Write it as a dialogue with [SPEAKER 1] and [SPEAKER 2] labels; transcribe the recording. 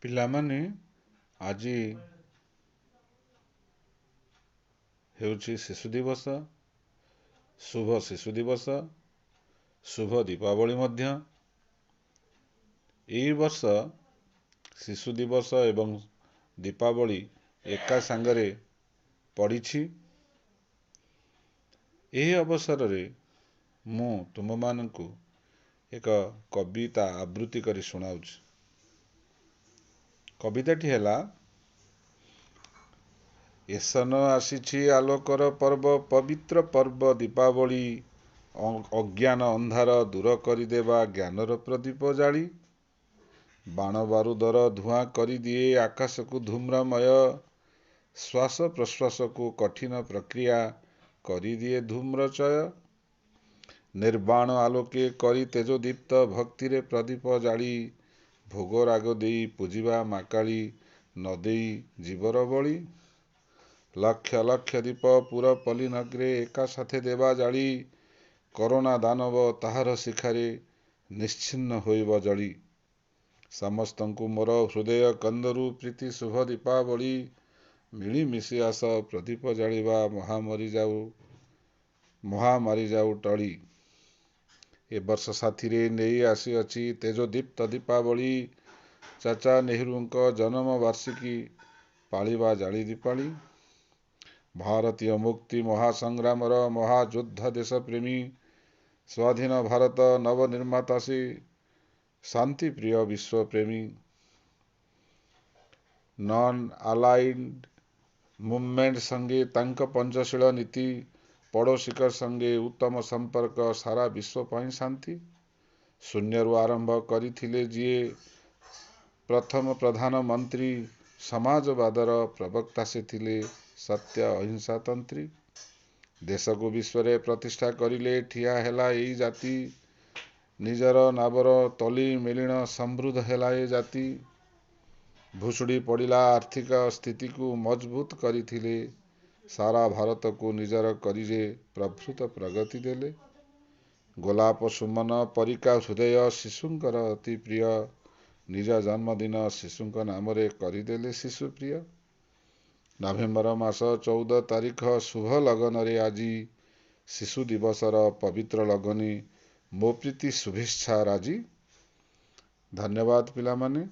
[SPEAKER 1] ପିଲାମାନେ ଆଜି ହେଉଛି ଶିଶୁ ଦିବସ। ଶୁଭ ଶିଶୁ ଦିବସ, ଶୁଭ ଦୀପାବଳି ମଧ୍ୟ। ଏହି ବର୍ଷ ଶିଶୁ ଦିବସ ଏବଂ ଦୀପାବଳି ଏକା ସାଙ୍ଗରେ ପଡ଼ିଛି। ଏହି ଅବସରରେ ମୁଁ ତୁମମାନଙ୍କୁ ଏକ କବିତା ଆବୃତ୍ତି କରି ଶୁଣାଉଛି। କବିତାଟି ହେଲା, ଏସନ ଆସିଛି ଆଲୋକର ପର୍ବ, ପବିତ୍ର ପର୍ବ ଦୀପାବଳି। ଅଜ୍ଞାନ ଅନ୍ଧାର ଦୂର କରିଦେବା ଜ୍ଞାନର ପ୍ରଦୀପ ଜାଳି। ବାଣ ବାରୁଦର ଧୂଆଁ କରିଦିଏ ଆକାଶକୁ ଧୂମ୍ରମୟ। ଶ୍ୱାସ ପ୍ରଶ୍ୱାସକୁ କଠିନ ପ୍ରକ୍ରିୟା କରିଦିଏ ଧୂମ୍ରଚୟ। ନିର୍ବାଣ ଆଲୋକେ କରି ତେଜୋଦୀପ୍ତ ଭକ୍ତିରେ ପ୍ରଦୀପ ଜାଳି। ଭୋଗ ରାଗ ଦେଇ ପୂଜିବା ମା କାଳୀ, ନ ଦେଇ ଜୀବର ବଳି। ଲକ୍ଷ ଲକ୍ଷ ଦୀପ ପୁର ପଲ୍ଲୀନଗ୍ରେ ଏକା ସାଥେ ଦେବା ଜାଳି। କରୋନା ଦାନବ ତାହାର ଶିଖାରେ ନିଶ୍ଚିହ୍ନ ହୋଇବ ଜଳି। ସମସ୍ତଙ୍କୁ ମୋର ହୃଦୟ କନ୍ଦରୁ ପ୍ରୀତି ଶୁଭ ଦୀପାବଳି। ମିଳିମିଶି ଆସ ପ୍ରଦୀପ ଜାଳିବା ମହାମାରୀ ଯାଉ ଟଳି। ଏ ବର୍ଷ ସାଥିରେ ନେଇ ଆସିଅଛି ତେଜୋଦୀପ୍ତ ଦୀପାବଳି। ଚାଚା ନେହେରୁଙ୍କ ଜନ୍ମ ବାର୍ଷିକୀ ପାଳିବା ଜାଳି ଦୀପାଳି। ଭାରତୀୟ ମୁକ୍ତି ମହାସଂଗ୍ରାମର ମହାଯୋଦ୍ଧା ଦେଶପ୍ରେମୀ, ସ୍ୱାଧୀନ ଭାରତ ନବନିର୍ମାତା ସେ, ଶାନ୍ତିପ୍ରିୟ ବିଶ୍ୱପ୍ରେମୀ। ନନ୍ ଆଲାଇନ୍ଡ ମୁଭମେଣ୍ଟ ସଙ୍ଗେ ତାଙ୍କ ପଞ୍ଚଶୀଳ ନୀତି। ପଡ଼ୋଶୀଙ୍କ ସଙ୍ଗେ ଉତ୍ତମ ସମ୍ପର୍କ, ସାରା ବିଶ୍ୱ ପାଇଁ ଶାନ୍ତି। ଶୂନ୍ୟରୁ ଆରମ୍ଭ କରିଥିଲେ ଯିଏ ପ୍ରଥମ ପ୍ରଧାନମନ୍ତ୍ରୀ। ସମାଜବାଦର ପ୍ରବକ୍ତା ସେ ଥିଲେ, ସତ୍ୟ ଅହିଂସା ତନ୍ତ୍ରୀ। ଦେଶକୁ ବିଶ୍ୱରେ ପ୍ରତିଷ୍ଠା କରିଲେ, ଠିଆ ହେଲା ଏଇ ଜାତି। ନିଜର ନାବର ତଳି ମେଲିଣ ସମୃଦ୍ଧ ହେଲା ଏ ଜାତି। ଭୁଷୁଡ଼ି ପଡ଼ିଲା ଆର୍ଥିକ ସ୍ଥିତିକୁ ମଜବୁତ କରିଥିଲେ। ସାରା ଭାରତକୁ ନିଜର କରିରେ ପ୍ରଭୃତ ପ୍ରଗତି ଦେଲେ। ଗୋଲାପ ସୁମନ ପରିକା ହୃଦୟ ଶିଶୁଙ୍କର ଅତି ପ୍ରିୟ। ନିଜ ଜନ୍ମଦିନ ଶିଶୁଙ୍କ ନାମରେ କରିଦେଲେ ଶିଶୁପ୍ରିୟ। ନଭେମ୍ବର ମାସ 14 ତାରିଖ ଶୁଭ ଲଗନରେ ଆଜି। ଶିଶୁ ଦିବସର ପବିତ୍ର ଲଗନି, ମୋ ପ୍ରୀତି ଶୁଭେଚ୍ଛା ରାଜି। ଧନ୍ୟବାଦ ପିଲାମାନେ।